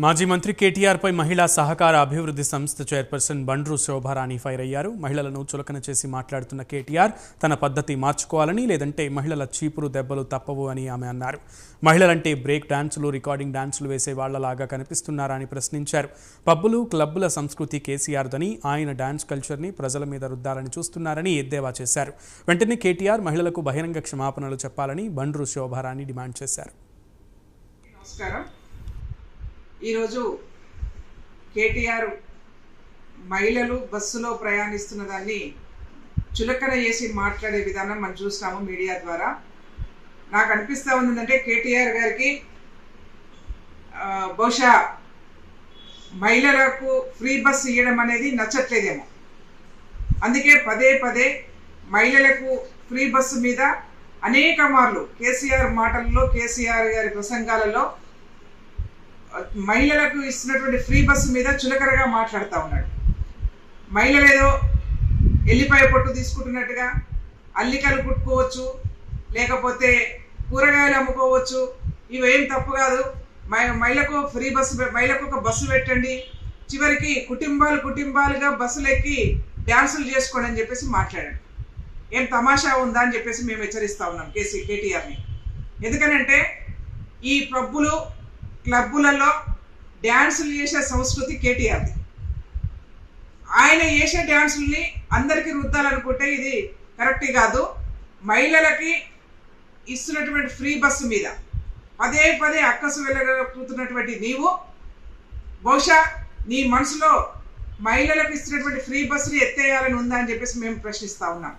మాజీ మంత్రి కేటీఆర్ పై మహిళా సహకార అభివృద్ధి సంస్థ చైర్పర్సన్ బండ్రు శోభారాణి ఫైర్ అయ్యారు. మహిళలను చులకన చేసి మాట్లాడుతున్న కేటీఆర్ తన పద్ధతి మార్చుకోవాలని, లేదంటే మహిళల చీపురు దెబ్బలు తప్పవు అని ఆమె అన్నారు. మహిళలంటే బ్రేక్ డాన్సులు, రికార్డింగ్ డాన్సులు వేసే వాళ్లలాగా కనిపిస్తున్నారా అని ప్రశ్నించారు. పబ్బులు, క్లబ్బుల సంస్కృతి కేసీఆర్దని, ఆయన డాన్స్ కల్చర్ని ప్రజల మీద రుద్దాలని చూస్తున్నారని ఎద్దేవా చేశారు. వెంటనే కేటీఆర్ మహిళలకు బహిరంగ క్షమాపణలు చెప్పాలని బండ్రు శోభారాణి డిమాండ్ చేశారు. ఈరోజు కేటీఆర్ మహిళలు బస్సులో ప్రయాణిస్తున్న దాన్ని చులకన చేసి మాట్లాడే విధానం మనం చూస్తాము మీడియా ద్వారా. నాకు అనిపిస్తూ ఉందంటే కేటీఆర్ గారికి బహుశా మహిళలకు ఫ్రీ బస్ ఇవ్వడం అనేది నచ్చట్లేదేమో. అందుకే పదే పదే మహిళలకు ఫ్రీ బస్సు మీద అనేక మార్లు కేసీఆర్ మాటల్లో, కేసీఆర్ గారి ప్రసంగాలలో మహిళలకు ఇస్తున్నటువంటి ఫ్రీ బస్సు మీద చులకరగా మాట్లాడుతూ ఉన్నాడు. మహిళలు ఏదో ఎల్లిపాయ పొట్టు తీసుకుంటున్నట్టుగా అల్లికలు కుట్టుకోవచ్చు, లేకపోతే కూరగాయలు అమ్ముకోవచ్చు, ఇవేం తప్పు కాదు, మహిళకు ఫ్రీ బస్సు, మహిళకు ఒక బస్సు పెట్టండి, చివరికి కుటుంబాలుగా బస్సులు ఎక్కి డ్యాన్సులు చేసుకోండి అని చెప్పేసి మాట్లాడాడు. ఏం తమాషా ఉందా అని చెప్పేసి మేము హెచ్చరిస్తూ ఉన్నాం కేటీఆర్ని. ఎందుకనంటే ఈ పబ్బులు, క్లబ్బులలో డ్యాన్సులు చేసే సంస్కృతి కేటీఆర్ది. ఆయన చేసే డ్యాన్సుల్ని అందరికీ రుద్దాలనుకుంటే ఇది కరెక్ట్ కాదు. మహిళలకి ఇస్తున్నటువంటి ఫ్రీ బస్సు మీద పదే పదే అక్కసు వెళ్ళగలుగుతున్నటువంటి నీవు బహుశా నీ మనసులో మహిళలకు ఇస్తున్నటువంటి ఫ్రీ బస్సుని ఎత్తేయాలని ఉందా అని చెప్పేసి మేము ప్రశ్నిస్తూ ఉన్నాం.